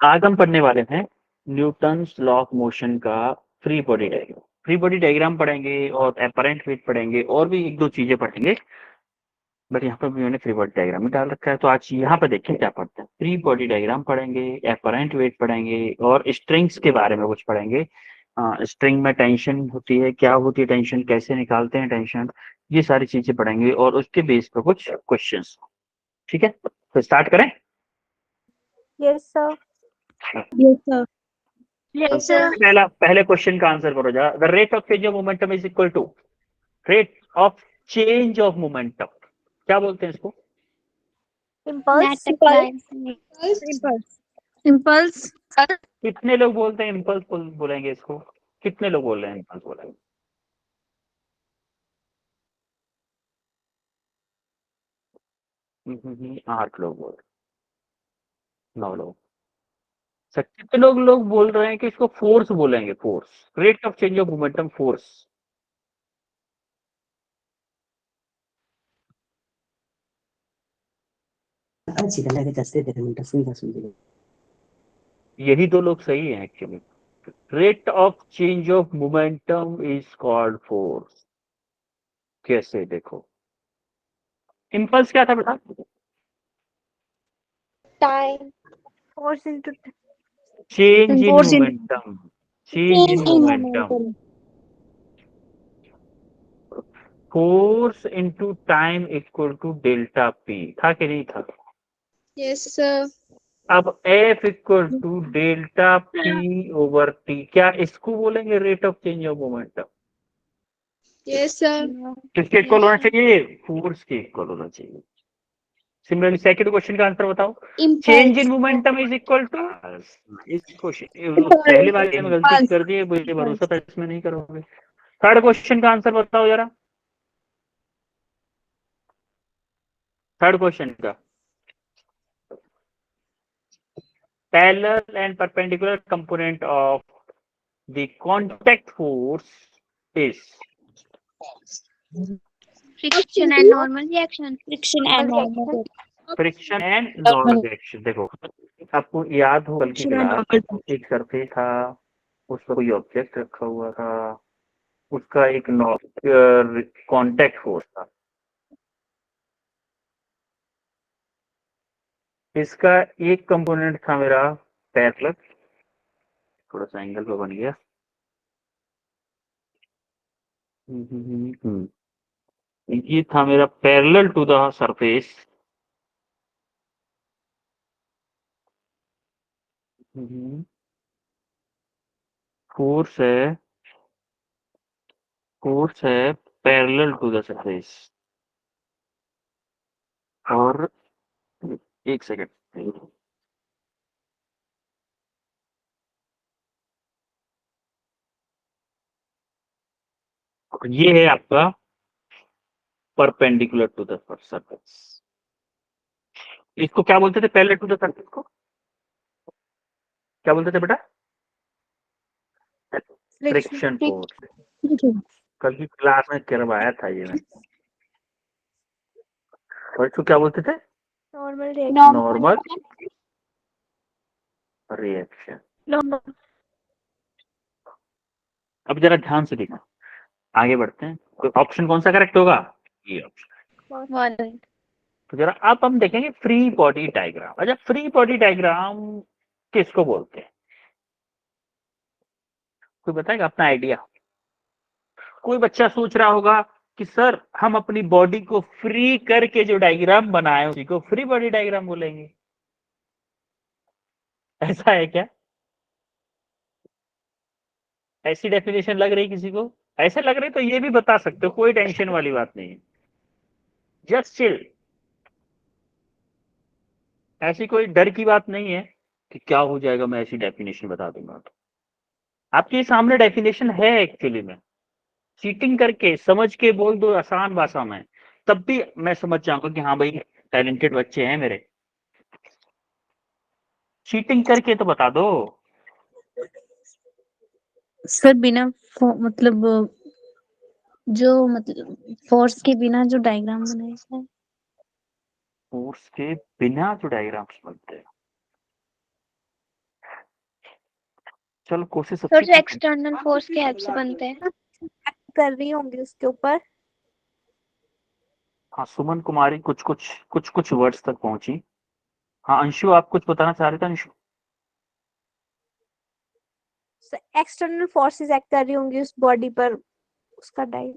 आज हम पढ़ने वाले हैं न्यूटन्स लॉ ऑफ मोशन का free body diagram. Free body diagram पढ़ेंगे और अपरेंट वेट पढ़ेंगे और भी एक दो चीजें पढ़ेंगे, बट यहाँ पर भी मैंने फ्री बॉडी डायग्राम ही डाल रखा है। तो आज यहाँ पर देखिए क्या पढ़ते हैं। फ्री बॉडी डायग्राम पढ़ेंगे, अपरेंट वेट पढ़ेंगे और स्ट्रिंग्स के बारे में कुछ पढ़ेंगे। स्ट्रिंग में टेंशन होती है, क्या होती है टेंशन, कैसे निकालते हैं टेंशन, ये सारी चीजें पढ़ेंगे और उसके बेस पर कुछ क्वेश्चंस। ठीक है, तो स्टार्ट करें। Yes, sir. Yes, sir. Yes, sir. पहले क्वेश्चन का आंसर करो जा। The rate of change of momentum is equal to rate of change of momentum, क्या बोलते हैं इसको? Impulse. Impulse. कितने लोग बोलते हैं इम्पल्स बोलेंगे इसको? कितने लोग बोल रहे हैं इम्पल्स बोलेंगे? आठ लोग बोल रहे, 9 लोग। सर कितने लोग बोल रहे हैं कि इसको फोर्स बोलेंगे? Force, rate of change of momentum force. यही 2 लोग सही हैं actually. Rate of change of momentum is called force. कैसे देखो, इम्पल्स क्या था बेटा? Time. Force into change in Force in momentum, change in momentum, force into time equal to delta P, था कि नहीं था? Yes, sir. अब F equal to delta P over T, क्या इसको बोलेंगे rate of change of momentum? Yes, sir. किसके equal होना चाहिए? फोर्स के इक्वल होना चाहिए। सिमिलरली सेकंड क्वेश्चन का आंसर बताओ। Change in momentum is equal to, इस क्वेश्चन पहले वाले में गलती कर दी है, मुझे भरोसा था इसमें नहीं करोगे। थर्ड क्वेश्चन का आंसर बताओ जरा, थर्ड क्वेश्चन का। Parallel and perpendicular component of the contact force is Friction and normal reaction. reaction. Friction and normal reaction. देखो, आपको याद हो कल की क्लास, एक सरफेस था, उस पर कोई ऑब्जेक्ट रखा हुआ था, उसका एक कांटेक्ट फोर्स था। इसका एक कंपोनेंट था मेरा पैरेलल, थोड़ा सा एंगल पे बन गया। ये था मेरा parallel to the surface, force है, फोर्स है पैरेलल टू द सरफेस। और एक सेकंड, ये है आपका परपेंडिकुलर टू द सरफेस। इसको क्या बोलते थे पैरेलल टू द सरफेस को? क्या बोलते थे बेटा? Friction force. कल की क्लास में करवाया था ये मैं। और इसको क्या बोलते थे? Normal reaction. Normal reaction. अब जरा ध्यान से देखना, आगे बढ़ते हैं। तो ऑप्शन कौन सा करेक्ट होगा? ये ऑप्शन। One. तो जरा अब हम देखेंगे फ्री बॉडी डायग्राम। अच्छा, फ्री बॉडी डायग्राम किसको बोलते हैं? कोई बताएगा अपना आइडिया? कोई बच्चा सोच रहा होगा कि सर हम अपनी बॉडी को फ्री करके जो डायग्राम बनाए उसी को फ्री बॉडी डायग्राम बोलेंगे, ऐसा है क्या? ऐसी डेफिनेशन लग रही किसी को? ऐसे लग रही तो ये भी बता सकते हो, कोई टेंशन वाली बात नहीं है, जस्ट चिल। ऐसी कोई डर की बात नहीं है कि क्या हो जाएगा मैं ऐसी डेफिनेशन बता दूंगा। तो आपके सामने डेफिनेशन है एक्चुअली में, चीटिंग करके समझ के बोल दो आसान भाषा में, तब भी मैं समझ जाऊंगा कि हाँ भाई टैलेंटेड बच्चे हैं मेरे। चीटिंग करके तो बता दो। सर बिना मतलब जो मतलब फोर्स के बिना जो डायग्राम बनाए है। फोर्स के बिना जो डायग्राम्स बनते हैं, चलो कोशिश तो अच्छी जो थी। एक्सटर्नल फोर्स के हेल्प से बनते हैं, कर रही होंगी उसके ऊपर। हाँ सुमन कुमारी कुछ वर्ड्स तक पहुंची। हाँ अंशु आप कुछ बताना चाह रहे थे अंशु? एक्सटर्नल फोर्सेस एक्ट कर रही होंगी उस बॉडी पर, उसका टाइप।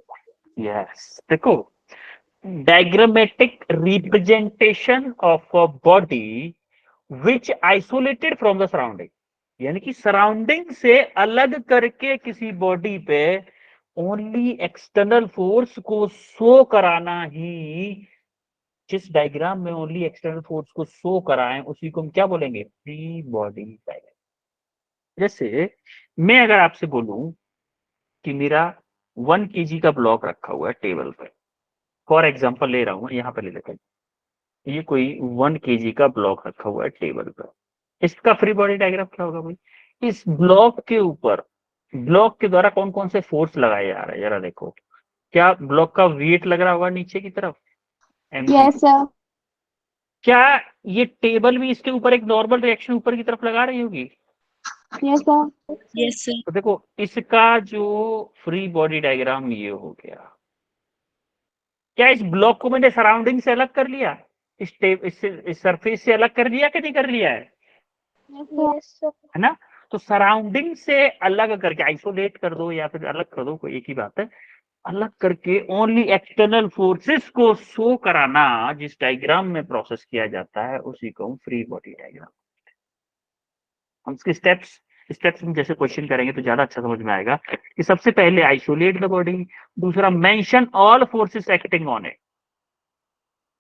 यस देखो, diagrammatic representation of a body which isolated from the surrounding, यानी कि सराउंडिंग से अलग करके किसी बॉडी पे ओनली एक्सटर्नल फोर्स को शो कराना ही, जिस डायग्राम में ओनली एक्सटर्नल फोर्स को शो कराएं उसी को हम क्या बोलेंगे? Free body diagram. जैसे मैं अगर आपसे बोलूं कि मेरा 1 kg का ब्लॉक रखा हुआ है टेबल पर, फॉर एग्जाम्पल ले रहा हूं, यहाँ पर ले लेते हैं, ये कोई 1 kg का ब्लॉक रखा हुआ है टेबल पर, इसका फ्री बॉडी डायग्राम क्या होगा भाई? इस ब्लॉक के ऊपर ब्लॉक के द्वारा कौन कौन से फोर्स लगाए जा रहे हैं जरा देखो। क्या ब्लॉक का वेट लग रहा होगा नीचे की तरफ? Yes sir. क्या ये टेबल भी इसके ऊपर एक नॉर्मल रिएक्शन ऊपर की तरफ लगा रही होगी? Yes sir. Yes sir. तो देखो इसका जो फ्री बॉडी डायग्राम ये हो गया। क्या इस ब्लॉक को मैंने सराउंडिंग से अलग कर लिया? इस सरफेस से अलग कर लिया कि नहीं कर लिया है? है ना? तो सराउंडिंग से अलग करके आइसोलेट कर दो या फिर अलग कर दो, कोई एक ही बात है, अलग करके ओनली एक्सटर्नल फोर्सेस को शो कराना जिस डायग्राम में प्रोसेस किया जाता है उसी को हम फ्री बॉडी डायग्राम। हम इसके स्टेप्स में जैसे क्वेश्चन करेंगे तो ज्यादा अच्छा समझ में आएगा कि सबसे पहले आइसोलेट द बॉडी, दूसरा mention all forces acting on it,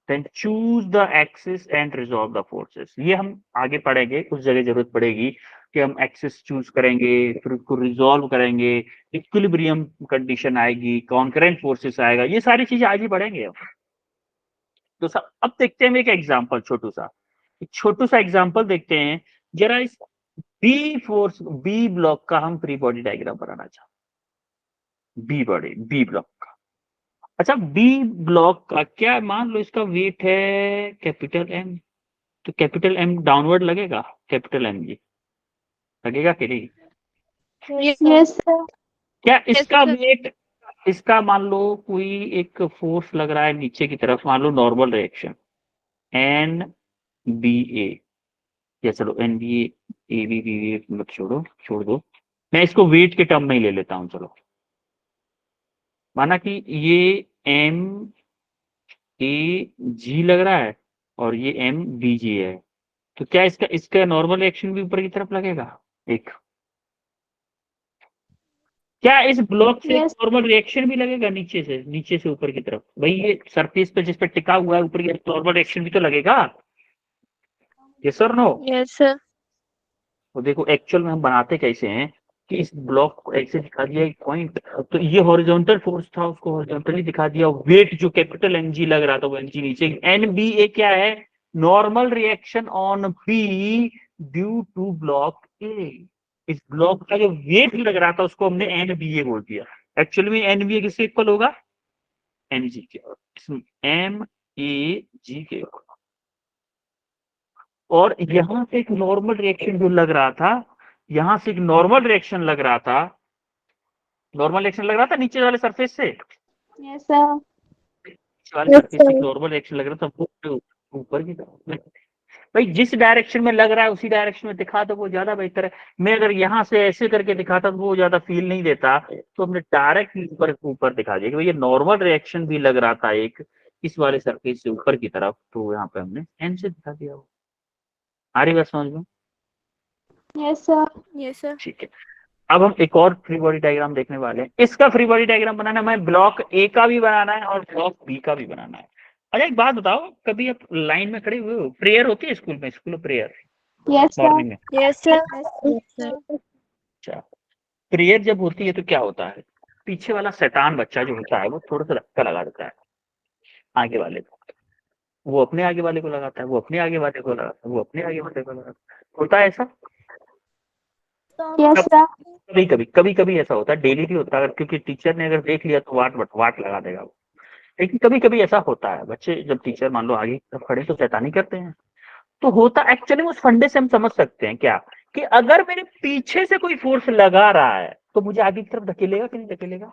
then choose the axis and resolve the forces. ये हम आगे पढ़ेंगे, उस जगह जरूरत पड़ेगी कि हम एक्सिस चूज करेंगे, फिर उसको रिजॉल्व करेंगे, इक्विलिब्रियम कंडीशन आएगी, कॉन्करेंट फोर्सेस आएगा, ये सारी चीजें आज ही पढ़ेंगे हम। तो अब देखते हैं एक एग्जांपल, छोटू सा एग्जांपल देखते हैं जरा। इस बी ब्लॉक का हम फ्री बॉडी डायग्राम बनाना चाहते, बी ब्लॉक का। अच्छा बी ब्लॉक का क्या, मान लो इसका वेट है कैपिटल एम, तो कैपिटल एम डाउनवर्ड लगेगा, कैपिटल एम जी लगेगा कि नहीं? Yes sir. क्या इसका वेट, इसका मान लो कोई एक फोर्स लग रहा है नीचे की तरफ, मान लो normal reaction N B A, या चलो N B A B B A मत छोड़ दो, मैं इसको वेट के टर्म में ही ले लेता हूं। चलो माना कि ये एम ए जी लग रहा है और ये एम बी जी है, तो क्या इसका इसका नॉर्मल रिएक्शन भी ऊपर की तरफ लगेगा एक? क्या इस ब्लॉक से यस। नॉर्मल रिएक्शन भी लगेगा नीचे से ऊपर की तरफ? भाई ये सरफेस पे जिस पे टिका हुआ है ऊपर की नॉर्मल रिएक्शन भी तो लगेगा, यस और नो? Yes sir. तो देखो एक्चुअल में हम बनाते कैसे हैं कि इस ब्लॉक को ऐसे दिखा दिया एक पॉइंट, तो ये हॉरिजॉन्टल फोर्स था, उसको हॉरिजॉन्टली दिखा दिया, वेट जो कैपिटल एम जी लग रहा था वो एम जी नीचे, एन बी ए क्या है? Normal reaction on B due to block A. इस ब्लॉक का जो वेट लग रहा था उसको हमने एन बी ए बोल दिया। एक्चुअली में एन बी ए किससे इक्वल होगा? एम जी के, एम ए जी के। और यहां से एक नॉर्मल रिएक्शन जो लग रहा था, यहां से एक नॉर्मल रिएक्शन लग रहा था, नीचे वाले सरफेस से, यस सर। नीचे वाले सरफेस से नॉर्मल रिएक्शन लग रहा था, वो ऊपर की तरफ। भाई जिस डायरेक्शन में लग रहा है उसी डायरेक्शन में दिखा दो, वो ज्यादा बेहतर है। मैं अगर यहाँ से ऐसे करके दिखाता तो वो ज्यादा फील नहीं देता, तो हमने डायरेक्ट ऊपर ऊपर दिखा दिया कि भाई ये नॉर्मल रिएक्शन भी लग रहा था एक इस वाले सरफेस से ऊपर की तरफ, तो यहाँ पे हमने एन से दिखा दिया। वो आ रही बात समझ में? Yes sir. Yes sir. ठीक है, अब हम एक और फ्री बॉडी डायग्राम देखने वाले हैं। इसका फ्री बॉडी डायग्राम बनाना है, हमें ब्लॉक ए का भी बनाना है और ब्लॉक बी का भी बनाना है। अच्छा एक बात बताओ, कभी आप लाइन में खड़े हुए हो, प्रेयर होती है स्कूल में, school prayer yes sir. Morning में? Yes sir. अच्छा प्रेयर जब होती है तो क्या होता है, पीछे वाला शैतान बच्चा जो होता है वो थोड़ा सा धक्का लगा देता है आगे वाले को, वो अपने आगे वाले को लगाता है, वो अपने आगे वाले को लगाता है, वो अपने आगे वाले को लगाता है, होता है ऐसा? Yes sir. कभी कभी ऐसा होता है, डेली नहीं होता, अगर क्योंकि टीचर ने अगर देख लिया तो वाट लगा देगा वो। लेकिन कभी कभी ऐसा होता है, बच्चे जब टीचर मान लो आगे की तरफ खड़े तो शैतानी करते हैं, तो होता एक्चुअली उस फंडे से हम समझ सकते हैं क्या कि अगर मेरे पीछे से कोई फोर्स लगा रहा है तो मुझे आगे की तरफ धकेलेगा कि नहीं धकेलेगा?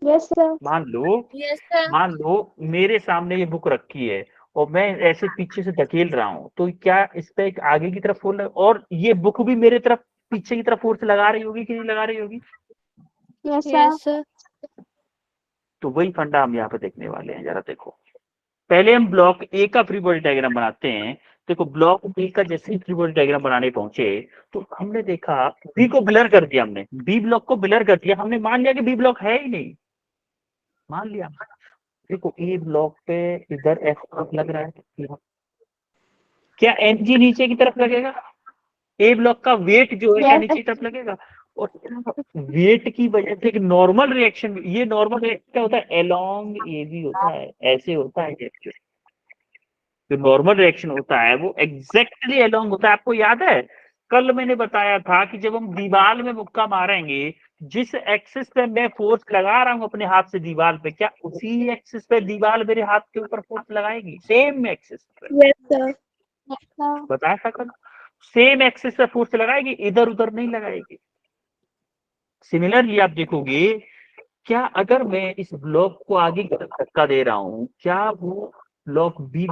Yes sir. मान लो यस सर। मान लो मेरे सामने ये बुक रखी है और मैं ऐसे पीछे से धकेल रहा हूँ, तो क्या इस पे एक आगे की तरफ फोर्स और ये बुक भी मेरे तरफ पीछे की तरफ फोर्स लगा रही होगी कि नहीं लगा रही होगी? Yes sir. तो वही फंडा हम यहाँ पे देखने वाले हैं। जरा देखो, पहले हम ब्लॉक ए का फ्री बॉडी डायग्राम बनाते हैं। देखो ब्लॉक बी का जैसे ही फ्री बॉडी डायग्राम बनाने पहुंचे तो हमने देखा बी को ब्लर कर दिया, हमने बी ब्लॉक को ब्लर कर दिया, हमने मान लिया कि बी ब्लॉक है ही नहीं, मान लिया। देखो ए ब्लॉक पे इधर एफ लग रहा है, क्या एनजी नीचे की तरफ लगेगा? ए ब्लॉक का वेट जो है क्या नीचे की तरफ लगेगा? और वेट की वजह से एक नॉर्मल रिएक्शन, ये नॉर्मल रिएक्शन क्या होता है? अलोंग ए बी होता है, ऐसे होता है। जो नॉर्मल रिएक्शन होता है वो एग्जैक्टली अलोंग होता है। आपको याद है कल मैंने बताया था कि जब हम दीवार में मुक्का मारेंगे, जिस एक्सिस पे मैं फोर्स लगा रहा हूं अपने हाथ से दीवार पे, क्या उसी एक्सिस पे दीवार मेरे हाथ के ऊपर फोर्स लगाएगी? सेम एक्सिस पे। Yes sir. बताया था कल, सेम एक्सिस पे फोर्स लगाएगी, इधर उधर नहीं लगाएगी। सिमिलरली आप देखोगे, क्या अगर मैं इस ब्लॉक को आगे की तरफ धक्का दे रहा हूं, क्या वो ब्लॉक बी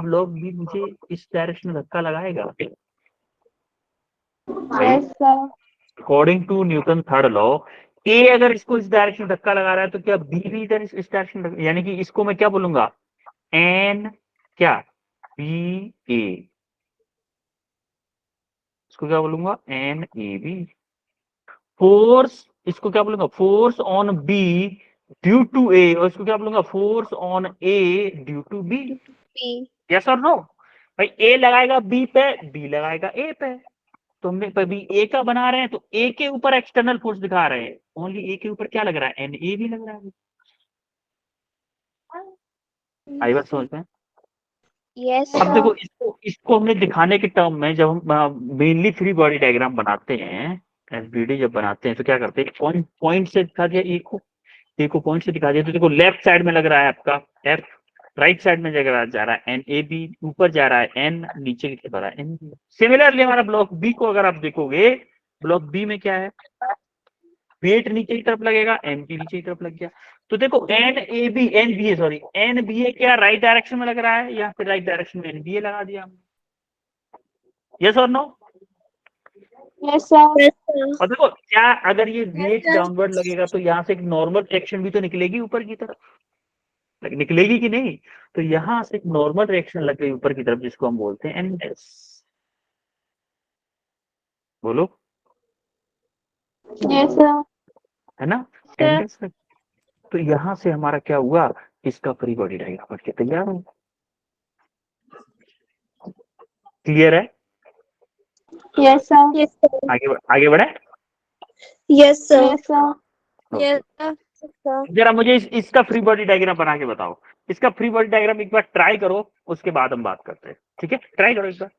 मुझे इस डायरेक्शन में धक्का लगाएगा? Yes sir. According to Newton third law, A अगर इसको इस डायरेक्शन में धक्का लगा रहा है तो क्या बी भी इधर इस डायरेक्शन में, यानी कि इसको मैं क्या बोलूंगा? एन क्या बी ए, इसको क्या बोलूंगा? N A B. फोर्स इसको क्या बोलूंगा? Force on B due to A, और इसको क्या बोलूंगा? Force on A due to B. Yes और नो? भाई ए लगाएगा बी पे, बी लगाएगा ए पे, तो हमने अभी ए का बना रहे हैं तो ए के ऊपर एक्सटर्नल फोर्स दिखा रहे हैं, ओनली ए के ऊपर क्या लग रहा है? एन ए भी लग रहा है। आई बात समझ में? यस अब देखो इसको इसको हमने दिखाने के टर्म में, जब हम मेनली फ्री बॉडी डायग्राम बनाते हैं, एफबीडी जब बनाते हैं तो क्या करते हैं? पॉइंट पॉइंट से दिखा दिया ए को पॉइंट से दिखा दिया, तो देखो लेफ्ट साइड में लग रहा है आपका एफ, राइट साइड में जगह जा रहा है एन ए बी, ऊपर जा रहा है एन, नीचे की तरफ आ रहा है एन। सिमिलरली हमारा ब्लॉक बी को अगर आप देखोगे, ब्लॉक बी में क्या है? वेट नीचे की तरफ लगेगा, एन भी नीचे की तरफ लग गया। तो देखो N A B, N B A sorry N B A क्या राइट डायरेक्शन में लग रहा है? या फिर राइट डायरेक्शन में एन बी ए लगा दिया हमने। यस और नो? Yes sir. और देखो क्या अगर ये वेट डाउनवर्ड लगेगा तो यहाँ से एक नॉर्मल रिएक्शन भी तो निकलेगी ऊपर की तरफ, निकलेगी कि नहीं? तो यहाँ से एक नॉर्मल रिएक्शन लग गई ऊपर की तरफ, जिसको हम बोलते हैं एन एस। बोलो, यस सर। है ना? N S. तो यहाँ से हमारा क्या हुआ? इसका फ्री बॉडी डायग्राम बन के तैयार हो। क्लियर है? Yes sir. Yes sir. आगे बढ़े। Yes sir. Yes sir. Yes sir. जरा मुझे इसका फ्री बॉडी डायग्राम बना के बताओ। इसका फ्री बॉडी डायग्राम एक बार ट्राई करो, उसके बाद हम बात करते हैं। ठीक है, ट्राई करो एक बार।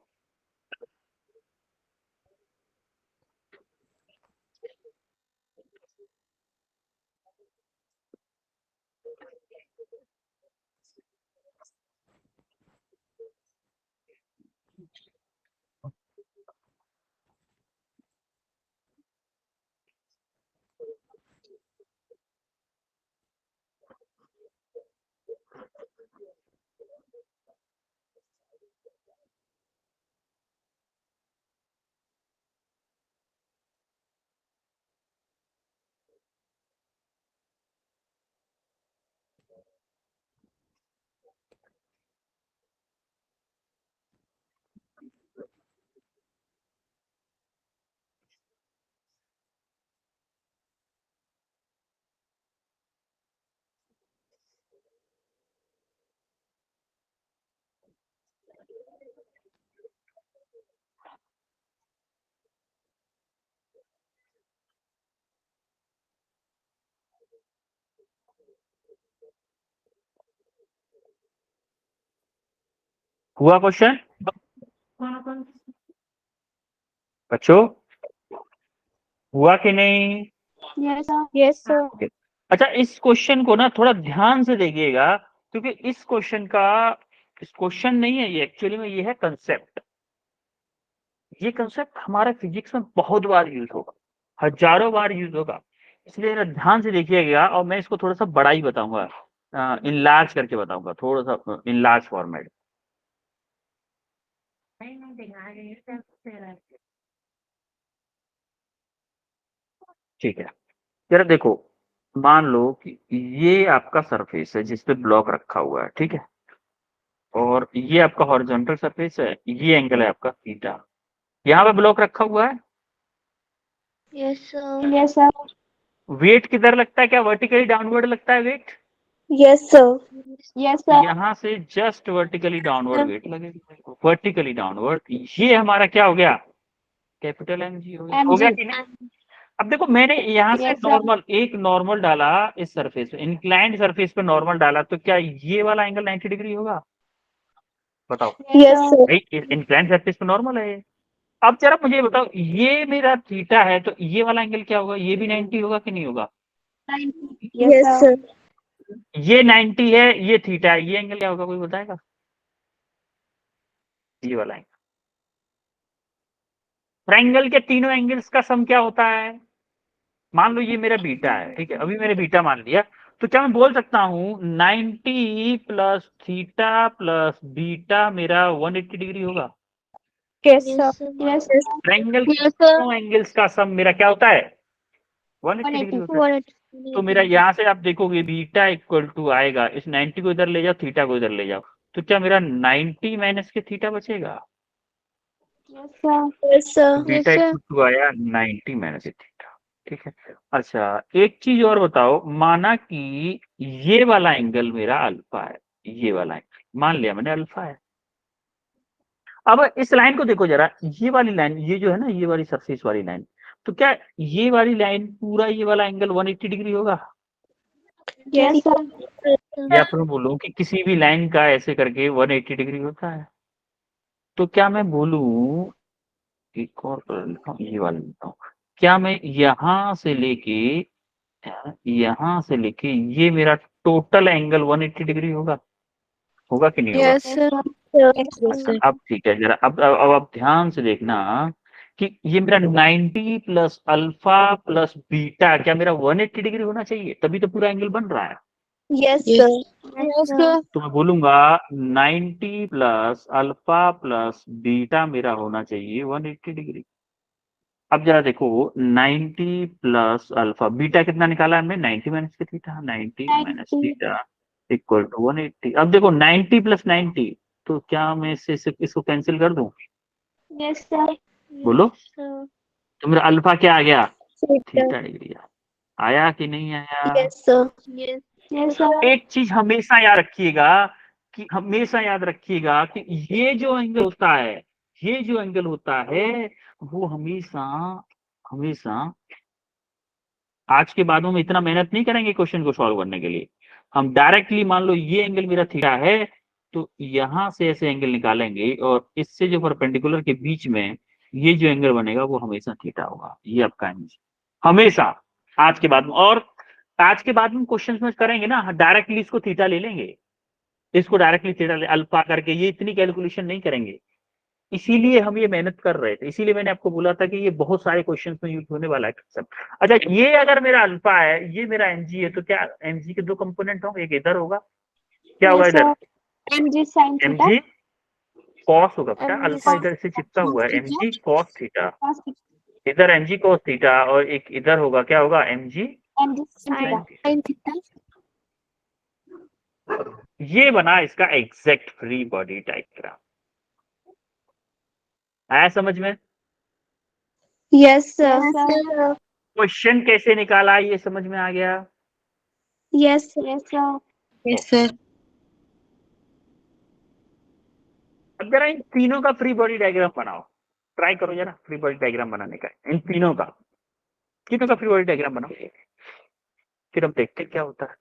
हुआ क्वेश्चन बच्चों? हुआ कि नहीं? Yes sir. Yes sir. अच्छा, इस क्वेश्चन को ना थोड़ा ध्यान से देखिएगा, क्योंकि इस क्वेश्चन नहीं है ये, एक्चुअली में ये है कंसेप्ट। ये कंसेप्ट हमारा फिजिक्स में बहुत बार यूज होगा, हजारों बार यूज होगा, इसलिए जरा ध्यान से देखिएगा। और मैं इसको थोड़ा सा बड़ा ही बताऊंगा, इनलार्ज करके बताऊंगा, थोड़ा सा इनलार्ज फॉर्मेट। ठीक है, जरा देखो, मान लो कि ये आपका सरफेस है जिस पे ब्लॉक रखा हुआ है, ठीक है, और ये आपका हॉरिजॉन्टल सरफेस है, ये एंगल है आपका थीटा, यहाँ पे ब्लॉक रखा हुआ है, yes sir. Yes sir. Weight किधर लगता है, क्या वर्टिकली डाउनवर्ड लगता है weight? Yes sir. Yes sir. यहाँ से जस्ट वर्टिकली डाउनवर्ड वेट लगेगा, वर्टिकली डाउनवर्ड। ये हमारा क्या हो गया, कैपिटल एम जी हो गया कि नहीं? अब देखो, मैंने यहाँ से यस सर। नॉर्मल, एक नॉर्मल डाला इस सरफेस पे, इंक्लाइंड सरफेस पे नॉर्मल डाला, तो क्या ये वाला एंगल 90 डिग्री होगा? बताओ यस सर। भाई, इंक्लाइंड सरफेस पे नॉर्मल है। अब जरा मुझे बताओ, ये मेरा थीटा है, तो ये वाला एंगल क्या होगा, ये भी 90 होगा कि नहीं होगा? Yes sir. ये 90 है, ये थीटा है, ये एंगल क्या होगा, कोई बताएगा? ये वाला एंगल। ट्रायंगल के तीनों एंगल्स का सम क्या होता है? मान लो ये मेरा बीटा है, ठीक है, अभी मैंने बीटा मान लिया, तो क्या मैं बोल सकता हूँ 90 प्लस थीटा प्लस बीटा मेरा 180 डिग्री होगा? Yes sir. Yes sir. Triangle के यस सर। तीनों एंगल्स का सम मेरा क्या होता है? 180 डिग्री होता है। तो मेरा यहाँ से आप देखोगे बीटा इक्वल टू आएगा, इस 90 को इधर ले जाओ, थीटा को इधर ले जाओ, तो क्या मेरा 90 माइनस के थीटा बचेगा? Yes sir. यस तो सर। बीटा इक्वल टू आया 90 माइनस थीटा, ठीक है। अच्छा, एक चीज और बताओ, माना कि ये वाला एंगल मेरा अल्फा है, ये वाला एंगल मान लिया मैंने अल्फा है। अब इस लाइन को देखो जरा, ये वाली लाइन, ये जो है ना, ये वाली सरफेस वाली लाइन, तो क्या ये वाली लाइन पूरा ये वाला एंगल 180 डिग्री होगा? Yes sir. या फिर बोलूं कि किसी भी लाइन का ऐसे करके 180 डिग्री होता है? तो क्या मैं बोलूं, एक और कलर लिखता हूं, ये वाला लिखता हूं, क्या मैं यहाँ से लेके ये मेरा टोटल एंगल 180 डिग्री होगा? होगा कि नहीं होगा? Yes sir. सर। अब ठीक है, जरा अब आप ध्यान से देखना कि ये मेरा 90 प्लस अल्फा प्लस बीटा क्या मेरा 180 डिग्री होना चाहिए, तभी तो पूरा एंगल बन रहा है। Yes yes sir. Yes sir. तो मैं बोलूंगा 90 प्लस अल्फा प्लस बीटा मेरा होना चाहिए 180 डिग्री। अब जरा देखो, 90 प्लस अल्फा, बीटा कितना निकाला हमने, 90 माइनस के theta, 90 minus theta equal to 180। अब देखो 90 प्लस 90, तो क्या मैं इसको कैंसिल कर दूं? Yes sir. बोलो, तो मेरा अल्फा क्या आ गया, थीटा। थीटा डिग्री आया कि नहीं आया? Yes sir. Yes sir. एक चीज हमेशा याद रखिएगा, कि हमेशा याद रखिएगा कि ये जो एंगल होता है, ये जो एंगल होता है, वो हमेशा हमेशा, आज के बाद में इतना मेहनत नहीं करेंगे क्वेश्चन को सॉल्व करने के लिए, हम डायरेक्टली मान लो ये एंगल मेरा थीटा है, तो यहां से ऐसे एंगल निकालेंगे, और इससे जो परपेंडिकुलर के बीच में ये जो एंगल बनेगा वो हमेशा थीटा होगा, ये आपका एंगल हमेशा। आज के बाद में, और आज के बाद में क्वेश्चन में करेंगे ना, डायरेक्टली इसको थीटा ले लेंगे, इसको डायरेक्टली थीटा अल्फा करके, ये इतनी कैलकुलेशन नहीं करेंगे। इसीलिए हम ये मेहनत कर रहे थे, इसीलिए मैंने आपको बोला था कि ये बहुत सारे क्वेश्चंस में यूज होने वाला है concept। अच्छा, ये अगर मेरा अल्फा है, ये मेरा एमजी है, तो क्या एमजी के दो कंपोनेंट होंगे, एक इधर होगा, क्या होगा यस इधर, sir. mg sin theta. MG cos होगा बेटा, mg अल्फा sin इधर से चिपका हुआ है, थीटा। एमजी कॉस थीटा, इधर एमजी कॉस थीटा, और एक इधर होगा, क्या होगा, MG mg sin sine theta. Theta. ये बना इसका एग्जैक्ट फ्री बॉडी डायग्राम। आया समझ में? Yes sir. क्वेश्चन कैसे निकाला ये समझ में आ गया? Yes sir. Yes sir. अब जरा इन तीनों का फ्री बॉडी डायग्राम बनाओ, ट्राई करो जरा फ्री बॉडी डायग्राम बनाने का, इन तीनों का फ्री बॉडी डायग्राम बनाओ, फिर हम देखते हैं क्या होता है।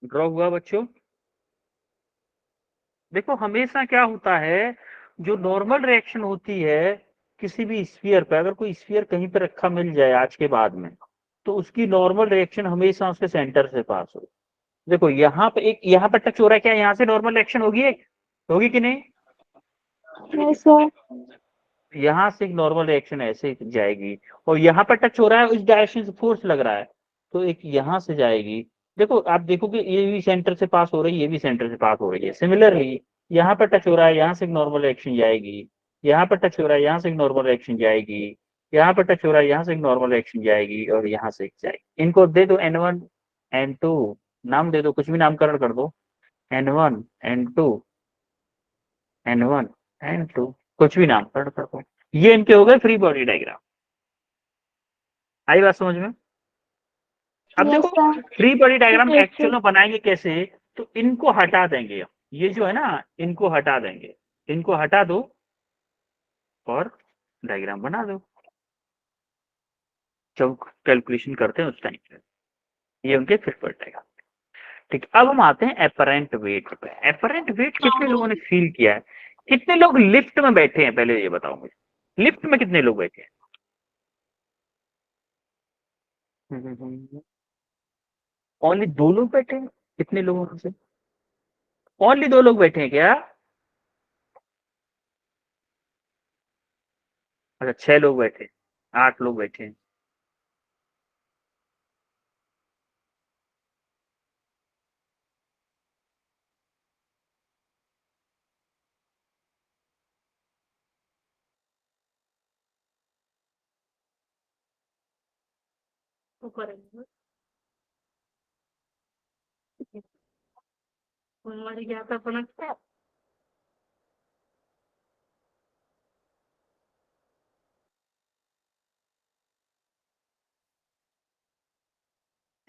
ड्रॉ हुआ बच्चों? देखो हमेशा क्या होता है, जो नॉर्मल रिएक्शन होती है किसी भी स्फीयर पे, अगर कोई स्फीयर कहीं पे रखा मिल जाए आज के बाद में, तो उसकी नॉर्मल रिएक्शन हमेशा उसके सेंटर से पास हो। देखो यहाँ पे एक, यहाँ पे टच हो रहा है, क्या यहाँ से नॉर्मल रिएक्शन होगी? एक होगी कि नहीं? Yes sir. यहाँ से एक नॉर्मल रिएक्शन ऐसे जाएगी, और यहाँ पर टच हो रहा है, इस डायरेक्शन से फोर्स लग रहा है, तो एक यहाँ से जाएगी। देखो आप देखोगे ये भी सेंटर से पास हो रही है, ये भी सेंटर से पास हो रही है। सिमिलरली यहाँ पर टच हो रहा है, यहाँ से एक नॉर्मल रिएक्शन जाएगी, यहाँ पर टच हो रहा है, यहाँ से एक नॉर्मल रिएक्शन जाएगी, यहाँ पर टच हो रहा है, यहाँ से एक नॉर्मल रिएक्शन जाएगी, और यहाँ से एक जाएगी। इनको दे दो N1 N2, नाम दे दो, कुछ भी नामकरण कर दो, N1 N2 N1 N2, कुछ भी नामकरण कर दो। ये इनके हो गए फ्री बॉडी डायग्राम। आई बात समझ में? अब यस देखो sir. Free body diagram Yes, actual में बनाएंगे कैसे, तो इनको हटा देंगे हम। ये जो है ना, इनको हटा देंगे, इनको हटा दो और डायग्राम बना दो जब कैलकुलेशन करते हैं उस टाइम पे। ये उनके फ्री बॉडी डायग्राम। ठीक, अब हम आते हैं एपरेंट वेट पे। एपरेंट वेट कितने लोगों ने फील किया है? कितने लोग लिफ्ट में बैठे हैं, पहले ये बताओ मुझे, लिफ्ट में कितने लोग बैठे हैं? ओनली 2 लोग बैठे हैं? कितने लोगों में से ओनली 2 लोग बैठे हैं क्या? अच्छा 6 लोग बैठे हैं, 8 लोग बैठे हैं।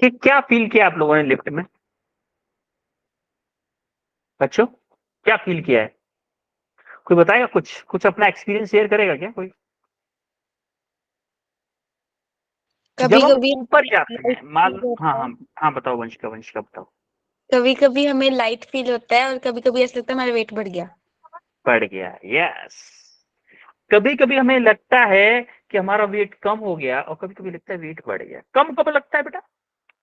ठीक, क्या फील किया आप लोगों ने लिफ्ट में बच्चों? क्या फील किया है? कोई बताएगा? कुछ कुछ अपना एक्सपीरियंस शेयर करेगा क्या कोई? कभी जब हम कभी ऊपर जाते लाइट हैं, मान, फील हाँ होता है। हाँ हाँ, बताओ वंशिका, वंशिका बताओ। कभी कभी हमें लाइट फील होता है और कभी कभी ऐसा लगता है हमारा वेट बढ़ गया। बढ़ गया, यस। कभी कभी हमें लगता है कि हमारा वेट कम हो गया, और कभी कभी लगता है वेट बढ़ गया। कम कब लगता है बेटा?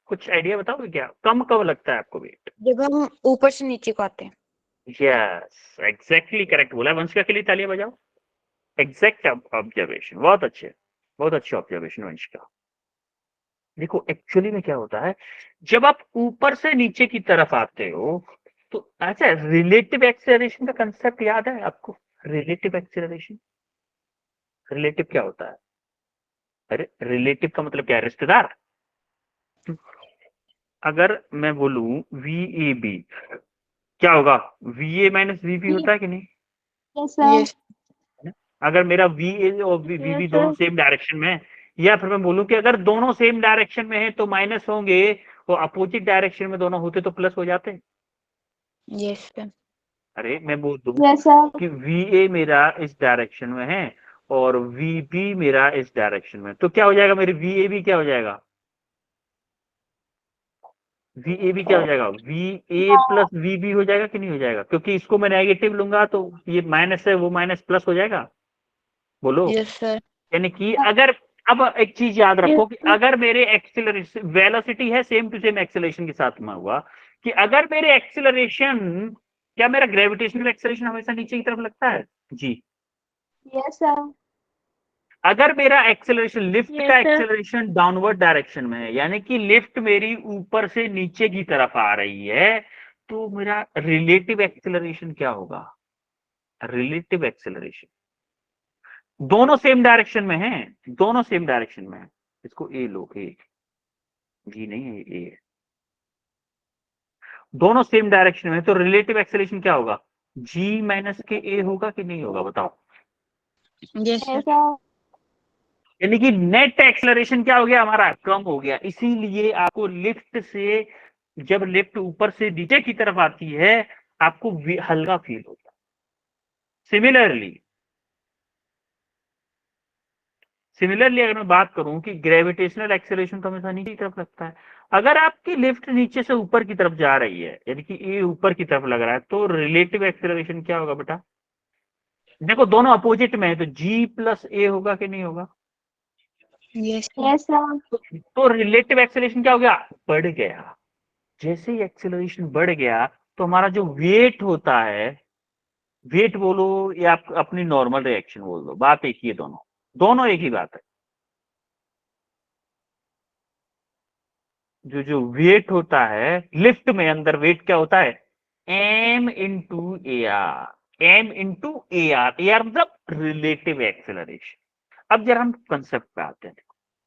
कुछ आइडिया बताओगे क्या, कम कब लगता है आपको वेट? जब हम ऊपर से नीचे को आते हैं। यस, एग्जैक्टली करेक्ट बोला। वंशिका के लिए तालियां बजाओ। एग्जैक्ट ऑब्जर्वेशन, बहुत अच्छे, बहुत अच्छे ऑब्जर्वेशन वंशिका। देखो एक्चुअली में क्या होता है, जब आप ऊपर से नीचे की तरफ आते हो, तो अच्छा, रिलेटिव एक्सेलरेशन का कंसेप्ट याद है आपको? रिलेटिव एक्सेलरेशन, रिलेटिव क्या होता है? अरे रिलेटिव का मतलब क्या है? रिश्तेदार। अगर मैं बोलूं वी ए बी, क्या होगा? V A minus V B होता है कि नहीं? Yes sir. ये अगर मेरा वी ए और वी यस बी दोनों सर। सेम डायरेक्शन में है, या फिर मैं बोलूं कि अगर दोनों सेम डायरेक्शन में है तो माइनस होंगे, और अपोजिट डायरेक्शन में दोनों होते तो प्लस हो जाते। Yes sir. अरे मैं बोल दूं यस सर। कि वी ए मेरा इस डायरेक्शन में है और वी बी मेरा इस डायरेक्शन में, तो क्या हो जाएगा? मेरे वी ए बी क्या हो जाएगा? वी ए बी क्या हो जाएगा? V A plus V B हो जाएगा कि नहीं हो जाएगा? क्योंकि इसको मैं नेगेटिव लूंगा तो ये माइनस है, वो माइनस प्लस हो जाएगा। बोलो। Yes sir. यानी कि अगर, अब एक चीज याद रखो कि अगर मेरे एक्सिलरेशन वेलोसिटी है सेम टू सेम एक्सेलरेशन के साथ में हुआ, कि अगर मेरे एक्सिलरेशन, क्या मेरा ग्रेविटेशनल एक्सेलरेशन हमेशा नीचे की तरफ लगता है? जी। Yes sir. अगर मेरा एक्सेलरेशन, लिफ्ट Yes, का sir. एक्सेलरेशन डाउनवर्ड डायरेक्शन में है, यानी कि लिफ्ट मेरी ऊपर से नीचे की तरफ आ रही है, तो मेरा रिलेटिव एक्सेलरेशन क्या होगा? रिलेटिव एक्सेलरेशन, दोनों सेम डायरेक्शन में है, दोनों सेम डायरेक्शन में है। इसको ए लो, ए, जी नहीं है, ए है। दोनों सेम डायरेक्शन में है, तो रिलेटिव एक्सेलरेशन क्या होगा? जी माइनस के ए होगा कि नहीं होगा, बताओ? Yes Yes, sir. sir. यानी कि नेट एक्सेलरेशन क्या हो गया हमारा? कम हो गया। इसीलिए आपको लिफ्ट से, जब लिफ्ट ऊपर से नीचे की तरफ आती है, आपको हल्का फील होता है। सिमिलरली अगर मैं बात करूं कि ग्रेविटेशनल एक्सेलरेशन तो हमेशा नीचे की तरफ लगता है, अगर आपकी लिफ्ट नीचे से ऊपर की तरफ जा रही है, यानी कि ए ऊपर की तरफ लग रहा है, तो रिलेटिव एक्सेलरेशन क्या होगा बेटा? देखो दोनों अपोजिट में है, तो जी प्लस ए होगा कि नहीं होगा? Yes yes sir. तो रिलेटिव एक्सेलरेशन क्या हो गया? बढ़ गया। जैसे ही एक्सेलरेशन बढ़ गया तो हमारा जो वेट होता है, वेट बोलो या आप अपनी नॉर्मल रिएक्शन बोल दो, बात एक ही है, दोनों दोनों एक ही बात है। जो जो वेट होता है लिफ्ट में, अंदर वेट क्या होता है? M into A R, M into A R, A R मतलब रिलेटिव एक्सेलरेशन। अब जरा हम कंसेप्ट पे आते हैं।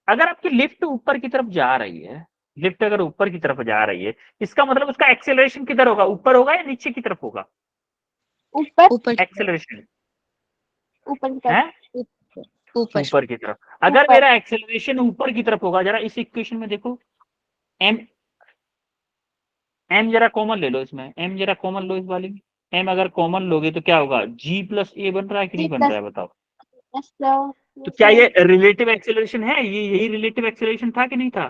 अगर आपकी लिफ्ट ऊपर की तरफ जा रही है, लिफ्ट अगर ऊपर की तरफ जा रही है, इसका मतलब उसका एक्सेलरेशन किधर होगा? ऊपर होगा या नीचे की तरफ होगा? ऊपर। ऊपर एक्सेलरेशन ऊपर की है तरफ। ऊपर ऊपर की तरफ। अगर ऊपर। मेरा एक्सेलरेशन ऊपर की तरफ होगा, जरा इस इक्वेशन में देखो, एम, एम जरा कॉमन ले लो इसमें, एम जरा कॉमन लो इस वाली में। एम अगर कॉमन लोगे तो क्या होगा? जी प्लस ए बन रहा है कि नहीं जी बन रहा प्लस। है बताओ? Yes sir. तो यस क्या सर। ये रिलेटिव एक्सेलरेशन है? ये यही रिलेटिव एक्सेलरेशन था कि नहीं था?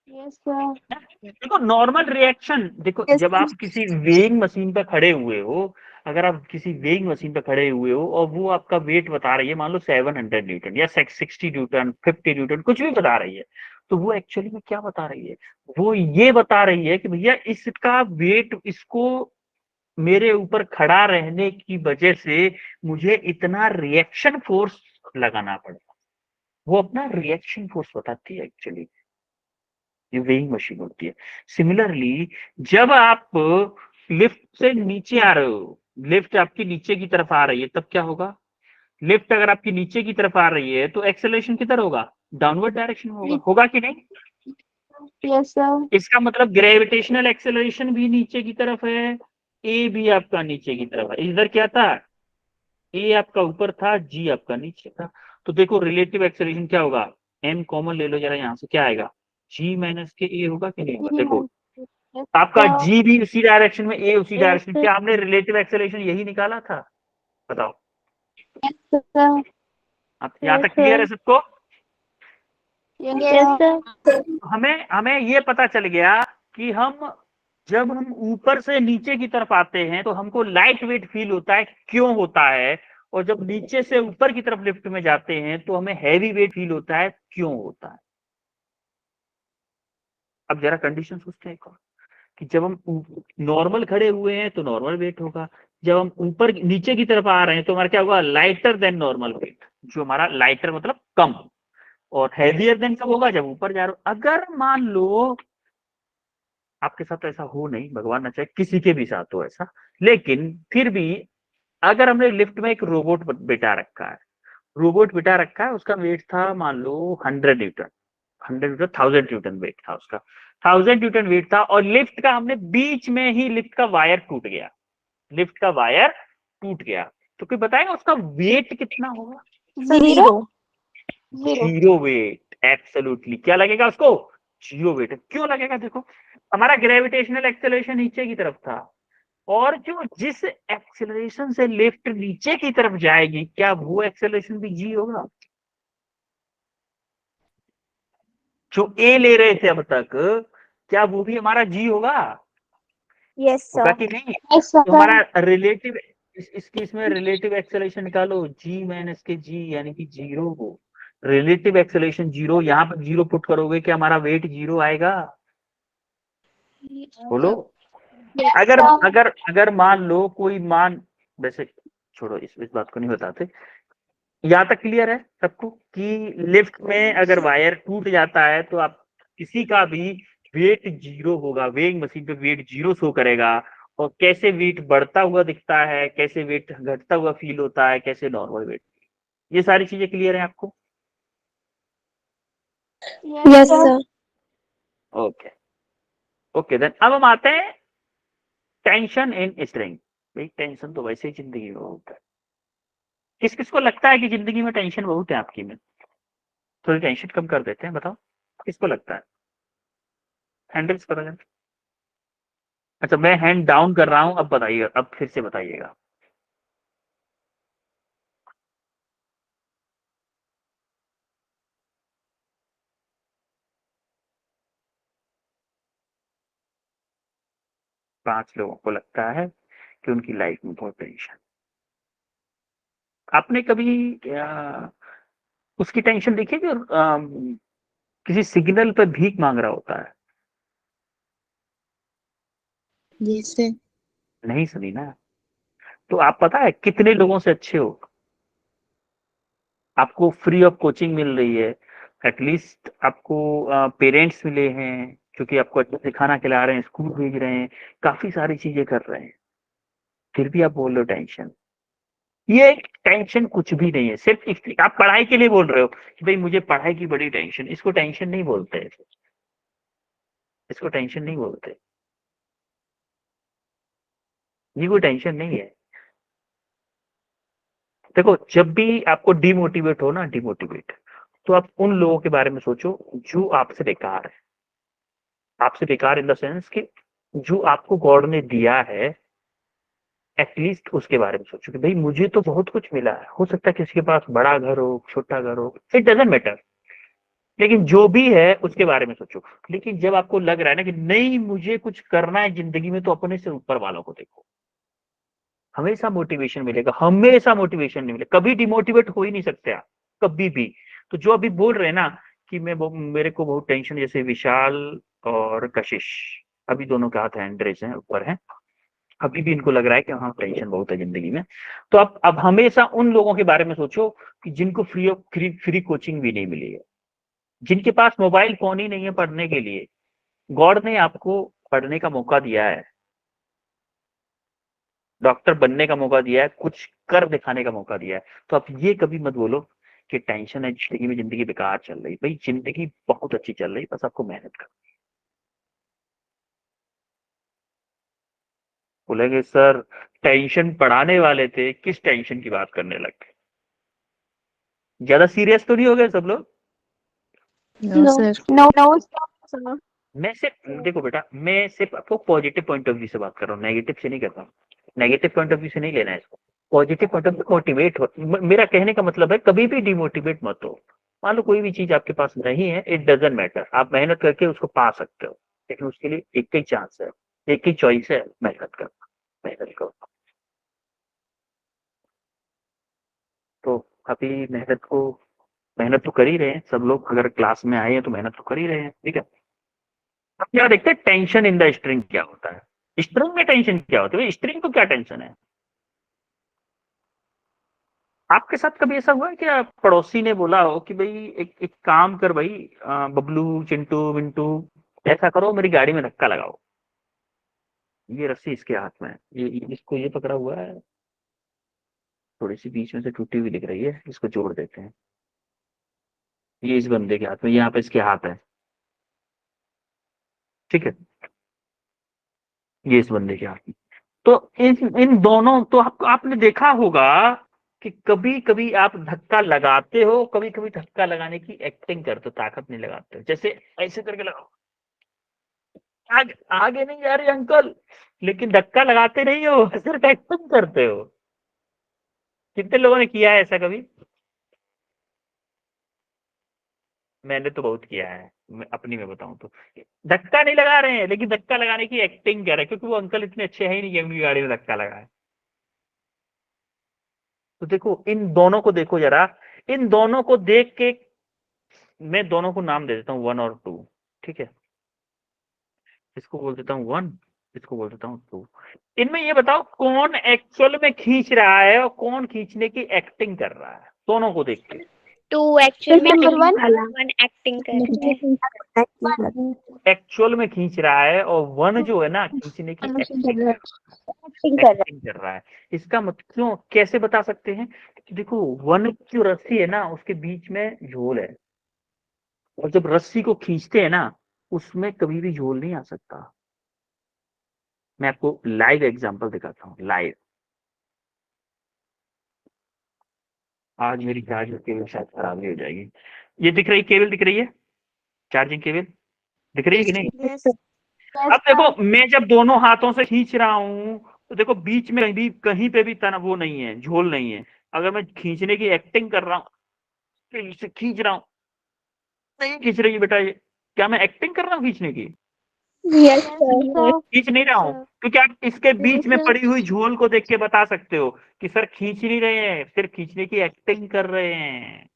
Yes sir. देखो नॉर्मल रिएक्शन, देखो यस जब आप किसी वेइंग मशीन पे खड़े हुए हो, अगर आप किसी वेइंग मशीन पे खड़े हुए हो और वो आपका वेट बता रही है, मान लो 700 न्यूटन या 60 न्यूटन, 50 न्यूटन, कुछ भी बता रही है, तो वो एक्चुअली में क्या बता रही है? वो ये बता रही है कि भैया इसका वेट, इसको मेरे ऊपर खड़ा रहने की वजह से मुझे इतना रिएक्शन फोर्स लगाना पड़ेगा। वो अपना रिएक्शन फोर्स बताती है एक्चुअली, ये वेइंग मशीन होती है। सिमिलरली जब आप लिफ्ट से नीचे आ रहे हो, लिफ्ट आपकी नीचे की तरफ आ रही है, तब क्या होगा? लिफ्ट अगर आपकी नीचे की तरफ आ रही है तो एक्सेलरेशन किधर होगा? डाउनवर्ड डायरेक्शन में होगा, होगा कि नहीं? Yes sir. इसका मतलब ग्रेविटेशनल एक्सेलरेशन भी नीचे की तरफ है, ए भी आपका नीचे की तरफ है। इधर क्या था? ए आपका ऊपर था, जी आपका नीचे था। तो देखो रिलेटिव एक्सेलरेशन क्या होगा? एम कॉमन ले लो जरा, यहां से क्या आएगा? जी माइनस के ए होगा कि नहीं होगा? देखो यस आपका सर। जी भी उसी डायरेक्शन में, ए उसी यस डायरेक्शन, क्या हमने रिलेटिव एक्सेलरेशन यही निकाला था? बताओ। सर। आप यहाँ यस तक क्लियर है सर। सबको? Yes sir. हमें हमें ये पता चल गया कि हम जब हम ऊपर से नीचे की तरफ आते हैं तो हमको लाइट वेट फील होता है, क्यों होता है? और जब नीचे से ऊपर की तरफ लिफ्ट में जाते हैं तो हमें हैवी वेट फील होता है, क्यों होता है? अब जरा कंडीशन सोचते हैं एक और, कि जब हम नॉर्मल खड़े हुए हैं तो नॉर्मल वेट होगा, जब हम ऊपर नीचे की तरफ आ रहे हैं तो हमारा क्या होगा? Lighter than normal weight. जो हमारा लाइटर मतलब कम, और हैवियर देन कब होगा? जब ऊपर जा रहे हो। अगर मान लो आपके साथ तो ऐसा हो नहीं, भगवान ना चाहे किसी के भी साथ हो ऐसा, लेकिन फिर भी अगर हमने लिफ्ट में एक रोबोट बिठा रखा है, रोबोट बिठा रखा है, उसका वेट था मान लो 100 न्यूटन, 100 न्यूटन, 1000 न्यूटन वेट था उसका, 1000 न्यूटन वेट था, और लिफ्ट का हमने बीच में ही लिफ्ट का वायर टूट गया, लिफ्ट का वायर टूट गया, तो कोई बताएगा उसका वेट कितना होगा? Zero. Zero. Zero weight, absolutely. क्या लगेगा उसको? Zero weight. क्यों लगेगा? देखो हमारा ग्रेविटेशनल एक्सेलरेशन नीचे की तरफ था, और जो जिस एक्सेलरेशन से लिफ्ट नीचे की तरफ जाएगी, क्या वो एक्सेलरेशन भी जी होगा? जो ए ले रहे थे अब तक, क्या वो भी हमारा जी होगा? यस होगा सर। कि नहीं? यस तो सर। हमारा रिलेटिव, इसकी इसमें रिलेटिव एक्सेलरेशन निकालो, जी माइनस के जी यानी कि जीरो हो। रिलेटिव एक्सेलरेशन जीरो, यहाँ पर जीरो पुट करोगे, क्या हमारा वेट जीरो आएगा? बोलो। यस अगर सर। अगर अगर मान लो कोई मान, वैसे छोड़ो, इस बात को नहीं बताते। यहाँ तक क्लियर है सबको कि लिफ्ट में अगर वायर टूट जाता है तो आप किसी का भी वेट जीरो होगा, वेइंग मशीन पे वेट जीरो शो करेगा, और कैसे वेट बढ़ता हुआ दिखता है, कैसे वेट घटता हुआ फील होता है, कैसे नॉर्मल वेट, ये सारी चीजें क्लियर है आपको? Yes sir. Okay. Okay then अब हम आते हैं टेंशन इन स्ट्रिंग। भाई टेंशन तो वैसे ही जिंदगी में होता है। किस किस को लगता है कि जिंदगी में टेंशन बहुत है आपकी में? थोड़ी टेंशन कम कर देते हैं, बताओ किसको लगता है? हैंडल्स करो जरा। अच्छा मैं हैंड डाउन कर रहा हूं, अब बताइए, अब फिर से बताइएगा। 5 लोगों को लगता है कि उनकी लाइफ में बहुत टेंशन। आपने कभी उसकी टेंशन देखी जो किसी सिग्नल पर भीख मांग रहा होता है? जैसे नहीं सुनी ना? तो आप पता है कितने लोगों से अच्छे हो, आपको फ्री ऑफ कोचिंग मिल रही है, एटलीस्ट आपको पेरेंट्स मिले हैं क्योंकि आपको अच्छे से खाना खिला रहे हैं, स्कूल भेज रहे हैं, काफी सारी चीजें कर रहे हैं, फिर भी आप बोल रहे हो टेंशन। ये टेंशन कुछ भी नहीं है, सिर्फ आप पढ़ाई के लिए बोल रहे हो कि भाई मुझे पढ़ाई की बड़ी टेंशन, इसको टेंशन नहीं बोलते, इसको टेंशन नहीं बोलते, ये कोई टेंशन नहीं है। देखो जब भी आपको डिमोटिवेट हो ना, डिमोटिवेट, तो आप उन लोगों के बारे में सोचो जो आपसे बेकार है। आपसे बेकार इन द सेंस कि जो आपको गॉड ने दिया है, एटलीस्ट उसके बारे में सोचो कि भाई मुझे तो बहुत कुछ मिला है, हो सकता है किसी के पास बड़ा घर हो, छोटा घर हो, इट डजंट मैटर, लेकिन जो भी है उसके बारे में सोचो। लेकिन जब आपको लग रहा है ना कि नहीं मुझे कुछ करना है जिंदगी में, तो अपने से ऊपर वालों को देखो, हमेशा मोटिवेशन मिलेगा, हमेशा मोटिवेशन नहीं मिलेगा, कभी डिमोटिवेट हो ही नहीं सकते आप, कभी भी। तो जो अभी बोल रहे हैं ना कि मेरे को बहुत टेंशन, जैसे विशाल और कशिश, अभी दोनों के हाथ हैंड रेस हैं, ऊपर हैं, अभी भी इनको लग रहा है कि हाँ टेंशन बहुत है जिंदगी में। तो आप अब हमेशा उन लोगों के बारे में सोचो कि जिनको फ्री कोचिंग भी नहीं मिली है, जिनके पास मोबाइल फोन ही नहीं है पढ़ने के लिए, गॉड ने आपको पढ़ने का मौका दिया है, डॉक्टर बनने का मौका दिया है, कुछ कर दिखाने का मौका दिया है, तो आप ये कभी मत बोलो कि टेंशन है जिंदगी में, जिंदगी बेकार चल रही। भाई जिंदगी बहुत अच्छी चल रही, बस आपको मेहनत कर। बोलेंगे सर टेंशन पढ़ाने वाले थे, किस टेंशन की बात करने लग गए? ज्यादा सीरियस तो नहीं हो गए सब लोग? No no sir. No no sir. मैं सिर्फ देखो बेटा, मैं सिर्फ आपको पॉजिटिव पॉइंट ऑफ व्यू से बात कर रहा हूँ, नेगेटिव से नहीं कर रहा हूँ, नेगेटिव पॉइंट ऑफ व्यू से नहीं लेना है इसको, positive point of view. Motivate हो, मेरा कहने का मतलब है कभी भी डिमोटिवेट मत हो। मान लो कोई भी चीज आपके पास नहीं है, इट डजंट मैटर, आप मेहनत करके उसको पा सकते हो, लेकिन उसके लिए एक ही चांस है, एक ही चॉइस है, मेहनत करो, मेहनत करो। तो अभी मेहनत तो कर ही रहे हैं सब लोग, अगर क्लास में आए हैं तो मेहनत तो कर ही रहे हैं, ठीक है। अब क्या देखते हैं टेंशन इन द स्ट्रिंग क्या होता है, स्ट्रिंग में टेंशन क्या होती है, स्ट्रिंग को क्या टेंशन है? आपके साथ कभी ऐसा हुआ है कि पड़ोसी ने बोला हो कि भाई एक काम कर भाई, बबलू चिंटू मिंटू, ऐसा करो मेरी गाड़ी में धक्का लगाओ, ये रस्सी इसके हाथ में है, इसको ये पकड़ा हुआ है, थोड़ी सी बीच में से टूटी हुई दिख रही है, इसको जोड़ देते हैं, ये इस बंदे के हाथ में, यहाँ पे इसके हाथ है, ठीक है, ये इस बंदे के हाथ में। तो इन इन दोनों, तो आपने देखा होगा कि कभी कभी आप धक्का लगाते हो, कभी कभी धक्का लगाने की एक्टिंग करते हो, ताकत नहीं लगाते हो, जैसे ऐसे करके लगाओ, आगे आगे नहीं जा रही अंकल, लेकिन धक्का लगाते नहीं हो, सिर्फ एक्टिंग करते हो। कितने लोगों ने किया है ऐसा कभी? मैंने तो बहुत किया है, मैं अपनी में बताऊं तो, धक्का नहीं लगा रहे हैं लेकिन धक्का लगाने की एक्टिंग कर रहे हैं, क्योंकि वो अंकल इतने अच्छे है ही नहीं कि अपनी गाड़ी में धक्का लगाए। तो देखो इन दोनों को देखो जरा, इन दोनों को देख के मैं दोनों को नाम दे देता हूँ 1 और 2, ठीक है, इसको बोल देता हूँ 1, इसको बोल देता हूँ 2। इनमें ये बताओ कौन एक्चुअल में खींच रहा है और कौन खींचने की एक्टिंग कर रहा है, दोनों को देख के। टू एक्चुअल में नंबर खींच 1 रहा है, वन एक्टिंग कर रहा है। एक्चुअल में खींच रहा है और 1 जो है ना खींचने की एक्टिंग कर रहा एक्टिंग कर रहा है। इसका मतलब क्यों, कैसे बता सकते हैं कि देखो 1 की जो रस्सी है ना उसके बीच में झोल है, और जब रस्सी को खींचते हैं ना उसमें कभी भी झोल नहीं आ सकता। मैं आपको लाइव एग्जांपल दिखाता हूँ, लाइव। आज मेरी चार्जर केबल शायद खराब ही हो जाएगी, ये दिख रही केबल, दिख रही है चार्जिंग केबल, दिख रही है कि नहीं? है। यस अब देखो मैं जब दोनों हाथों से खींच रहा हूं तो देखो बीच में कहीं पे भी तना वो नहीं है, झोल नहीं है। अगर मैं खींचने की एक्टिंग कर रहा हूँ, इसे खींच रहा हूँ, नहीं खींच रही है बेटा, ये क्या मैं एक्टिंग कर रहा हूँ खींचने की? Yes Yes, sir. sir. खींच नहीं रहा हूँ, Sir. क्योंकि आप इसके बीच में sir. पड़ी हुई झोल को देख के बता सकते हो कि सर खींच नहीं रहे हैं, सिर्फ खींचने की एक्टिंग कर रहे हैं।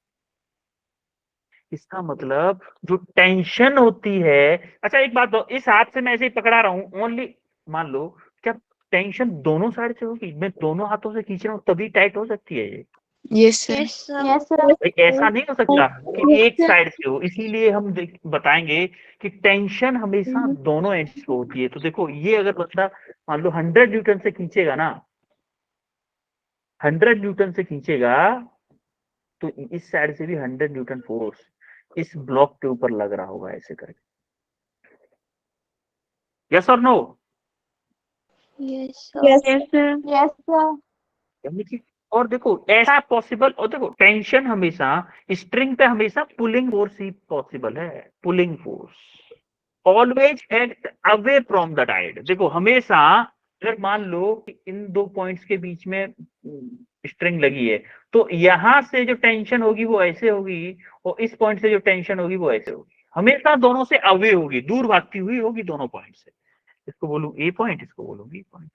इसका मतलब जो टेंशन होती है, अच्छा एक बात दो, इस हाथ से मैं ऐसे ही पकड़ा रहा हूँ ओनली, मान लो क्या टेंशन दोनों साइड से होगी? मैं दोनों हाथों से खींच रहा हूँ तभी टाइट हो सकती है ये। Yes sir. Yes, sir. भाई ऐसा नहीं हो सकता कि Yes, एक sir. साइड से हो, इसीलिए हम बताएंगे कि टेंशन हमेशा दोनों एंड्स पे होती है। तो देखो ये अगर बंदा मान लो 100 न्यूटन से खींचेगा ना, 100 न्यूटन से खींचेगा, तो इस साइड से भी 100 न्यूटन फोर्स इस ब्लॉक के ऊपर लग रहा होगा ऐसे करके। यस और no? Yes, sir. Yes sir. Yes, sir. यानी कि और देखो ऐसा पॉसिबल, और देखो टेंशन हमेशा स्ट्रिंग पे हमेशा पुलिंग फोर्स ही पॉसिबल है। Pulling force always act away from the tied. देखो हमेशा अगर मान लो कि इन दो पॉइंट्स के बीच में स्ट्रिंग लगी है, तो यहां से जो टेंशन होगी वो ऐसे होगी, और इस पॉइंट से जो टेंशन होगी वो ऐसे होगी, हमेशा दोनों से अवे होगी, दूर भागती हुई होगी दोनों पॉइंट से। इसको बोलूं ए पॉइंट, इसको बोलूं बी पॉइंट।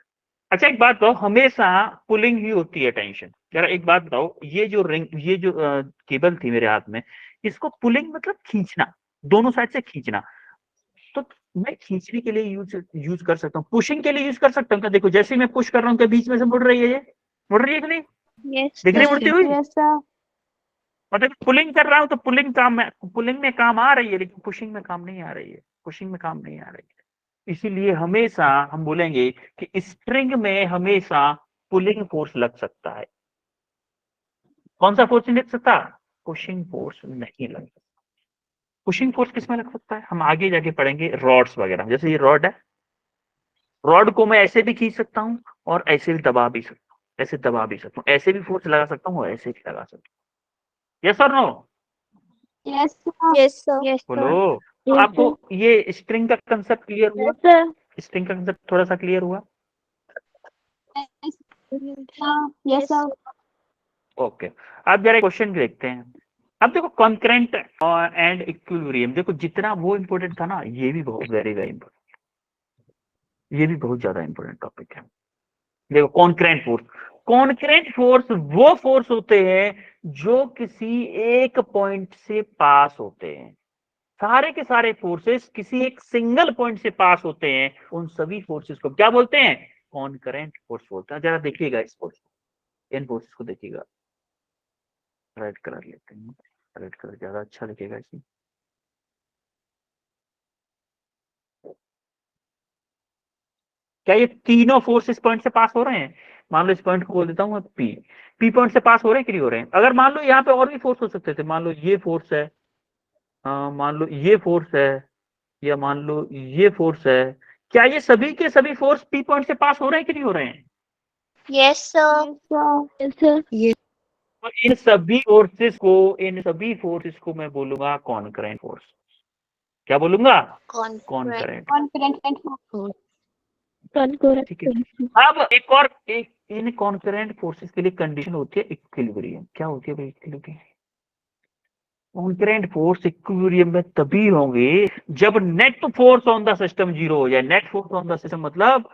अच्छा एक बात बताओ, हमेशा पुलिंग ही होती है टेंशन। जरा एक बात बताओ, ये जो रिंग, ये जो केबल थी मेरे हाथ में, इसको पुलिंग मतलब खींचना, दोनों साइड से खींचना। तो मैं खींचने के लिए यूज कर सकता हूँ, पुशिंग के लिए यूज कर सकता हूँ क्या? देखो जैसे ही मैं पुश कर रहा हूँ क्या बीच में से मुड़ रही है, ये मुड़ रही है कि नहीं? Yes, दिख रही sir. मुड़ती हुई? Yes, sir. मतलब पुलिंग कर रहा हूँ तो पुलिंग में काम आ रही है, लेकिन पुशिंग में काम नहीं आ रही है, पुशिंग में काम नहीं आ रही है। इसीलिए हमेशा हम बोलेंगे कि स्ट्रिंग में हमेशा पुलिंग फोर्स लग सकता है। कौन सा फोर्स नहीं लग सकता? पुशिंग फोर्स नहीं लग सकता। पुशिंग फोर्स किसमें लग सकता है? हम आगे जाके पढ़ेंगे रॉड्स वगैरह। जैसे ये रॉड है, रॉड को मैं ऐसे भी खींच सकता हूँ और ऐसे भी दबा भी सकता हूँ, ऐसे दबा भी सकता हूँ, ऐसे भी फोर्स लगा सकता हूँ और ऐसे भी लगा सकता हूँ। यस और no? Yes, sir. Yes, sir. Yes, बोलो। sir. तो Yes, आपको sir. ये स्ट्रिंग का कंसेप्ट क्लियर हुआ? Yes, sir. स्ट्रिंग का कंसेप्ट थोड़ा सा क्लियर हुआ? Yes, yes, sir. ओके, अब जरा क्वेश्चन देखते हैं। अब देखो कॉन्करेंट एंड इक्विलिब्रियम, देखो जितना वो इंपॉर्टेंट था ना, ये भी बहुत वेरी वेरी इंपॉर्टेंट, ये भी बहुत ज्यादा इंपॉर्टेंट टॉपिक है। देखो कॉन्करेंट फोर्स, कॉन्करेंट फोर्स वो फोर्स होते हैं जो किसी एक पॉइंट से पास होते हैं। सारे के सारे फोर्सेस किसी एक सिंगल पॉइंट से पास होते हैं, उन सभी फोर्सेस को क्या बोलते हैं? कॉन्करेंट फोर्स बोलते हैं। जरा देखिएगा इस फोर्स को, इन फोर्सेस को देखिएगा। रेड कलर लेते हैं, रेड कलर ज्यादा अच्छा दिखेगा इसमें। क्या ये तीनों फोर्स इस पॉइंट से पास हो रहे हैं? मान लो इस पॉइंट को बोल देता हूँ मैं पी, पी पॉइंट से पास हो रहे हैं कि नहीं हो रहे हैं? अगर मान लो यहाँ पे और भी फोर्स हो सकते थे, मान लो ये फोर्स है, मान लो ये फोर्स है, या मान लो ये फोर्स है, क्या ये सभी के सभी फोर्स पी पॉइंट से पास हो रहे हैं कि नहीं हो रहे हैं? Yes, sir. Yes, sir. Yes, sir. तो इन सभी फोर्सेस को मैं बोलूंगा कॉन्करेंट फोर्स। क्या बोलूंगा? कॉन्करेंट। Confident. Concurrent. ठीक है। अब एक इन कॉन्करेंट फोर्सेस के लिए कंडीशन होती है इक्विलिब्रियम। क्या होती है भाई इक्विलिब्रियम? कॉन्करेंट फोर्स इक्विलिब्रियम में तभी होंगे जब net force on the system zero हो जाए। Net force on the system मतलब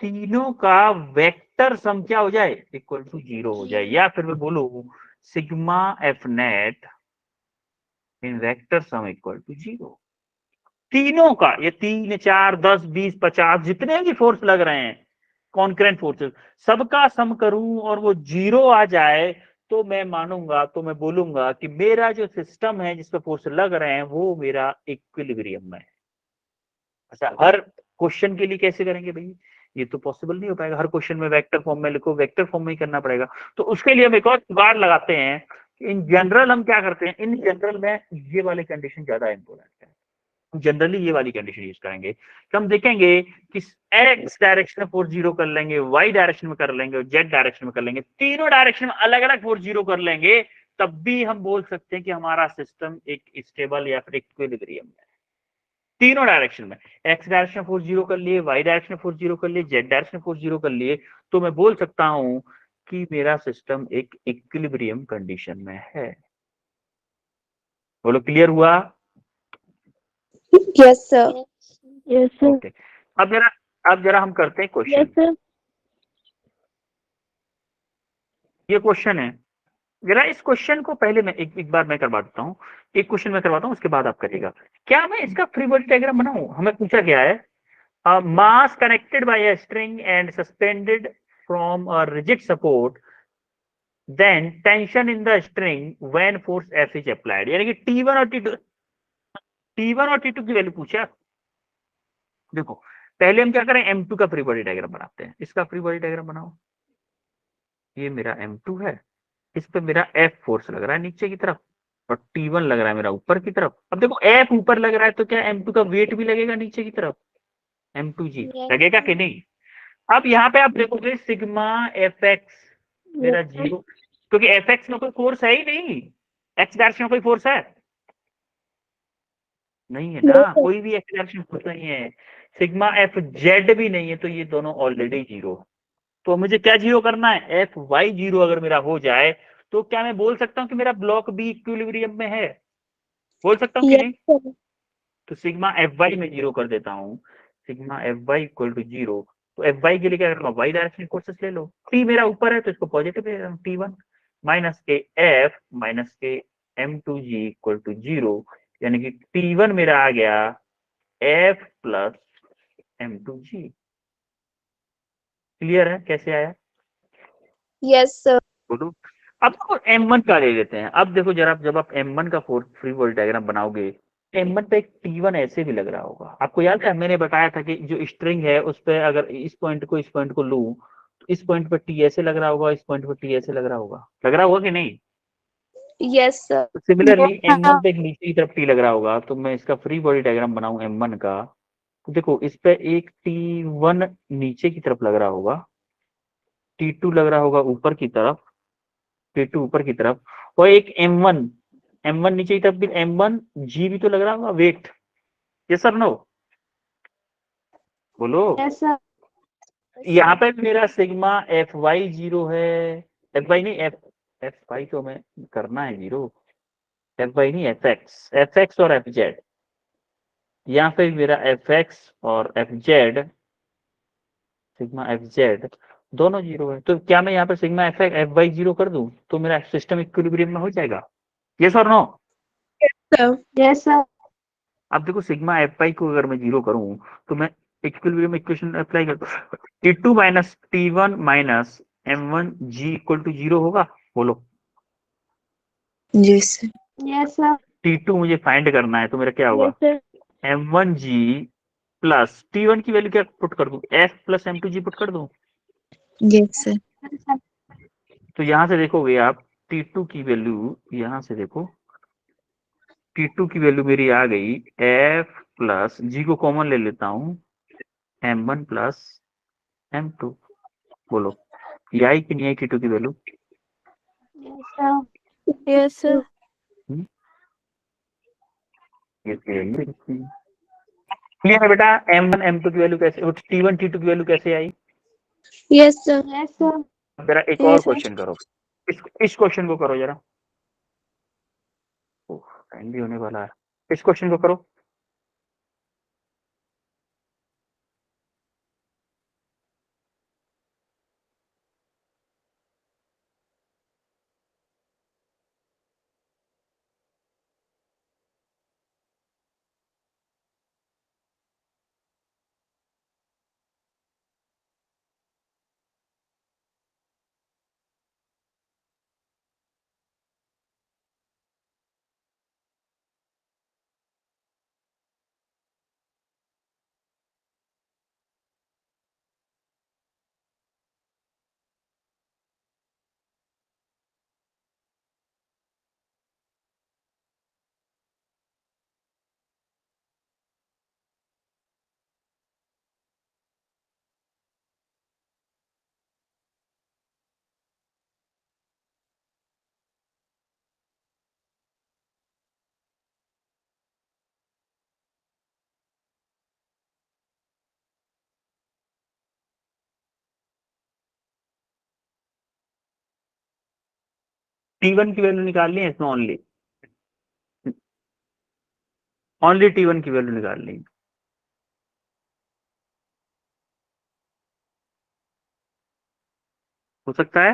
तीनों का वेक्टर सम क्या हो जाए? इक्वल टू जीरो हो जाए, या फिर मैं बोलूं sigma F net in vector sum equal to zero. तीनों का, ये 3 4 10 20 50 जितने भी फोर्स लग रहे हैं कॉन्करेंट फोर्सेस, सबका सम करूं और वो जीरो आ जाए, तो मैं मानूंगा, तो मैं बोलूंगा कि मेरा जो सिस्टम है जिसपे फोर्स लग रहे हैं वो मेरा इक्विलिब्रियम में है। अच्छा हर क्वेश्चन के लिए कैसे करेंगे भाई? ये तो पॉसिबल नहीं हो पाएगा, हर क्वेश्चन में वेक्टर फॉर्म में लिखो, वेक्टर फॉर्म में ही करना पड़ेगा। तो उसके लिए हम एक और जुगाड़ लगाते हैं। इन जनरल हम क्या करते हैं, इन जनरल में ये वाली कंडीशन ज्यादा इंपॉर्टेंट है। जनरली ये वाली कंडीशन यूज करेंगे कि हम देखेंगे कि एक्स डायरेक्शन में फोर्स जीरो कर लेंगे, वाई डायरेक्शन में कर लेंगे और जेड डायरेक्शन में कर लेंगे, तीनों डायरेक्शन में अलग अलग फोर्स जीरो कर लेंगे, तब भी हम बोल सकते हैं कि हमारा सिस्टम एक स्टेबल या फिर इक्विलिब्रियम है। तीनों डायरेक्शन में, एक्स डायरेक्शन में फोर्स जीरो कर लिए, वाई डायरेक्शन में फोर्स जीरो कर लिए, जेड डायरेक्शन में फोर्स जीरो कर लिए, तो मैं बोल सकता हूं कि मेरा सिस्टम एक इक्विलिब्रियम कंडीशन में है। बोलो क्लियर हुआ? Yes, sir. Yes sir. Okay, अब जरा हम करते हैं क्वेश्चन। Yes sir. ये क्वेश्चन है, जरा इस क्वेश्चन को पहले मैं एक बार मैं करवा देता हूँ। एक क्वेश्चन मैं करवाता हूँ, उसके बाद आप करिएगा। क्या मैं इसका फ्री बॉडी डायग्राम बनाऊं? हमें पूछा गया है mass connected by a string and suspended from a rigid support, then tension in the string when force F is applied. यानी कि टी वन और टी टू की वैल्यू पूछा। देखो, पहले हम क्या करें, M2 का फ्री बॉडी डायग्राम बनाते हैं। इसका फ्री बॉडी डायग्राम बनाओ। ये मेरा M2 है, इस पे मेरा F फोर्स लग रहा है नीचे की तरफ, और T1 लग रहा है मेरा ऊपर की तरफ। अब देखो, F ऊपर लग रहा है तो क्या M2 का वेट भी लगेगा नीचे की तरफ, M2G Yes, लगेगा कि नहीं? अब यहाँ पे आप देखोगे सिग्मा एफ एक्स मेरा yes, जीरो, क्योंकि एफ एक्स में कोई फोर्स है ही नहीं। एक्स डायरेक्शन में कोई फोर्स है नहीं, है ना? yes, कोई भी एक्स डायरेक्शन फोर्स नहीं है। सिग्मा एफ जेड भी नहीं है, तो ये दोनों ऑलरेडी जीरो। तो मुझे क्या जीरो करना है, एफ वाई जीरो अगर मेरा हो जाए, तो क्या मैं बोल सकता हूँ कि मेरा ब्लॉक बी इक्विलिब्रियम में है? बोल सकता हूँ कि yes, नहीं? sir. तो सिग्मा एफ वाई में जीरो कर देता हूँ। Sigma F Y equal to zero. तो एफ वाई के लिए क्या करूंगा, वाई डायरेक्शन फोर्सेस ले लो। टी मेरा ऊपर है तो इसको पॉजिटिव ले रहा हूँ, T1 माइनस के एफ माइनस के M2G इक्वल टू जीरो। यानी कि T1 मेरा आ गया एफ प्लस M2G। क्लियर है कैसे आया? Yes, sir. बोलो। अब देखो M1 का ले लेते हैं। अब देखो जरा, जब आप M1 का फ्री बॉडी डायग्राम बनाओगे, M1 पे एक T1 ऐसे भी लग रहा होगा। आपको याद है मैंने बताया था कि जो स्ट्रिंग है उस पे अगर इस पॉइंट को लूं, तो इस पॉइंट पर T ऐसे लग रहा होगा, इस पॉइंट पर T ऐसे लग रहा होगा कि नहीं? Yes, sir. तो सिमिलरली Yes, M1 पे एक नीचे की तरफ T लग रहा होगा। तो मैं इसका फ्री बॉडी डायग्राम बनाऊं M1 का, तो देखो इस पे एक T1 नीचे की तरफ लग रहा होगा, T2 लग रहा होगा ऊपर की तरफ, T2 ऊपर की तरफ, और एक M1 नीचे की तरफ भी, M1G भी तो लग रहा होगा वेट। ये सर नो बोलो। yes, sir. यहाँ पे मेरा सिग्मा एफ वाई जीरो है, एफ वाई नहीं, एफ एफ वाई तो हमें करना है जीरो, एफ वाई नहीं, एफ एक्स और एफ जेड। यहाँ पे मेरा एफ एक्स और F Z, sigma F Z दोनों जीरो है। तो क्या मैं यहाँ पे सिग्मा एफ वाई जीरो कर दूं तो मेरा सिस्टम इक्विलिब्रियम में हो जाएगा? ये sir no? Sir. Yes, sir. अब देखो सिग्मा एफ वाई को अगर मैं जीरो करूं, तो मैं इक्विलिब्रियम इक्वेशन अप्लाई करता हूँ, T2 minus T1 minus M1G equal to zero होगा। बोलो। Yes sir. Yes, sir. T2 मुझे फाइंड करना है, तो मेरा क्या होगा, Yes, sir. M1G plus T1 की वैल्यू क्या पुट कर दूं, F प्लस M2G पुट कर दूं। Yes sir. Yes, sir. तो यहाँ से देखोगे आप, T2 की वैल्यू, यहाँ से देखो T2 की वैल्यू मेरी आ गई, F प्लस G को कॉमन ले लेता हूँ, M1 प्लस M2। बोलो, ये आई कि नहीं आई T2 की value? Yes, sir. Yes, sir. Clear है बेटा? M1 M2 की वैल्यू कैसे, T1 T2 की वैल्यू कैसे आई? Yes, sir. Yes, sir. जरा एक और Yes, sir. क्वेश्चन करो, इस क्वेश्चन को करो जरा, टाइम भी होने वाला है। इस क्वेश्चन को करो। T1 की वैल्यू निकालनी है इसमें, ओनली T1 की वैल्यू निकालनी है। हो सकता है,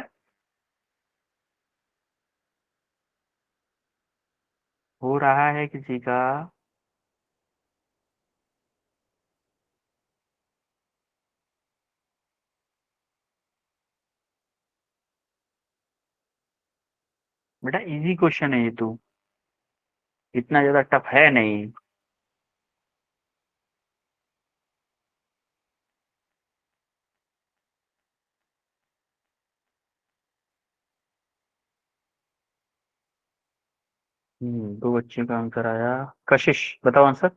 हो रहा है किसी का। बेटा इजी क्वेश्चन है ये तो, इतना ज्यादा टफ है नहीं। दो बच्चों का आंसर आया। कशिश बताओ आंसर।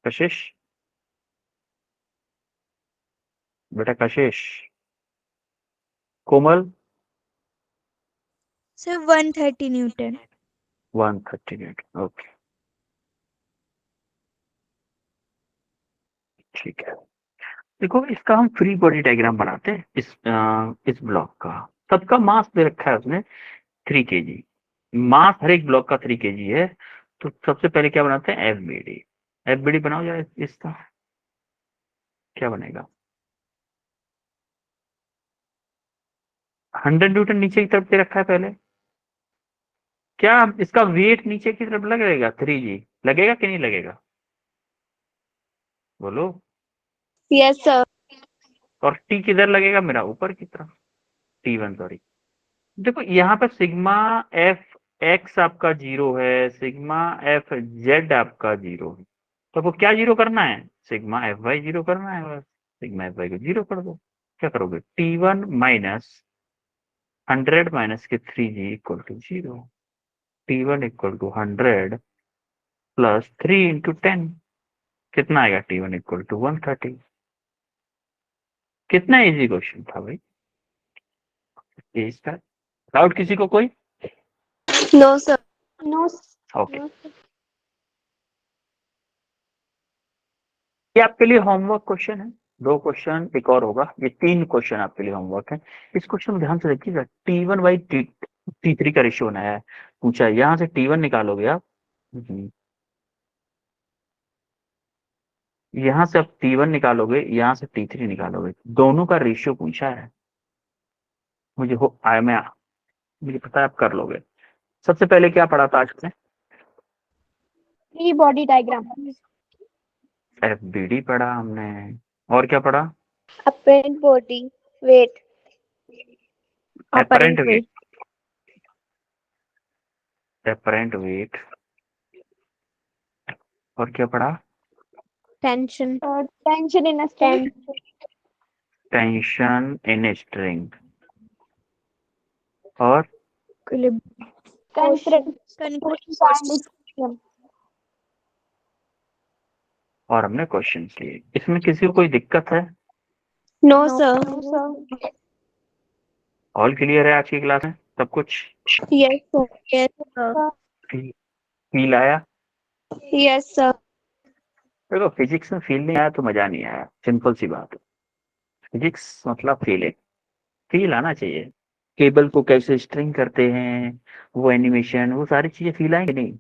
कशिश, बेटा कशिश। कोमल, सर 130 न्यूटन। 138। ओके ठीक है। देखो इसका हम फ्री बॉडी डायग्राम बनाते हैं, इस ब्लॉक का। सबका मास दे रखा है उसने 3 kg। मास हर एक ब्लॉक का 3 kg है। तो सबसे पहले क्या बनाते हैं, एफबीडी। एफबीडी बनाओ जरा इसका, क्या बनेगा। 100 न्यूटन नीचे की तरफ दे रखा है पहले। क्या इसका वेट नीचे की तरफ लगेगा, 3G लगेगा कि नहीं लगेगा, बोलो। Yes sir. और टी किधर लगेगा मेरा, ऊपर की तरफ, T1 सॉरी। देखो यहाँ पे सिग्मा एफ एक्स आपका 0 है, सिग्मा एफ जेड आपका 0 है। तो वो क्या 0 करना है, सिग्मा एफ वाई 0 करना है बस। सिग्मा एफ वाई को 0 कर दो। क्या करोगे, T1 माइनस 100 माइनस के 3G equal to 0। T1 equal to 100 plus 3 into 10, कितना आएगा, T1 इक्वल टू 130। कितना इजी क्वेश्चन था भाई ये इसका। डाउट किसी को कोई। No sir. नो। ओके, ये आपके लिए होमवर्क क्वेश्चन है। 2 क्वेश्चन एक और होगा, ये 3 क्वेश्चन आपके लिए होमवर्क है। इस क्वेश्चन में ध्यान से देखिएगा, T1 बाई T3 का रेशियो बनाया है, पूछा है। यहाँ से T1 निकालोगे आप, यहाँ से आप T1 निकालोगे, यहाँ से T3 निकालोगे, दोनों का रेशियो पूछा है। मुझे हो आया, मुझे पता है आप कर लोगे। सबसे पहले क्या पढ़ा था आज में, फ्री बॉडी डायग्राम। एफबीडी पढ़ा हमने, और क्या पढ़ा, apparent body weight. Apparent wait. Apparent wait, और क्या पढ़ा, tension. Tension in a string. Tension in string, और हमने क्वेश्चन किए। इसमें किसी को कोई दिक्कत है, नो सर। ऑल क्लियर है आज की क्लास में सब कुछ। Yes sir. Yes sir. Feel आया, यस सर। देखो फिजिक्स में फील नहीं आया तो मजा नहीं आया, सिंपल सी बात है। फिजिक्स मतलब फीलिंग, फील आना चाहिए। केबल को कैसे स्ट्रिंग करते हैं, वो एनिमेशन, वो सारी चीजें फील आएंगे नहीं,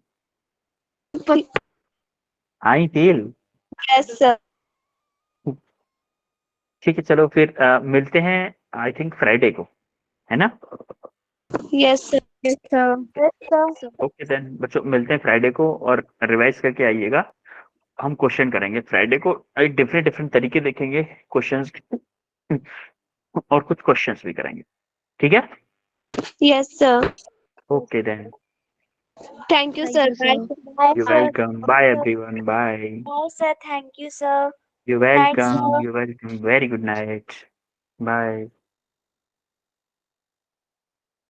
आई फील। Yes sir. ठीक है चलो फिर मिलते हैं आई थिंक फ्राइडे को, है ना। Yes sir. Yes sir. Yes sir. Okay then बच्चों, मिलते हैं फ्राइडे को, और रिवाइज करके आइएगा। हम क्वेश्चन करेंगे फ्राइडे को, डिफरेंट डिफरेंट तरीके देखेंगे क्वेश्चंस और कुछ क्वेश्चंस भी करेंगे, ठीक है। Yes sir. Okay then, thank you sir. You welcome, bye everyone, bye. Bye sir. Thank you sir. You Thanks, welcome, sir. You welcome, very good night, bye.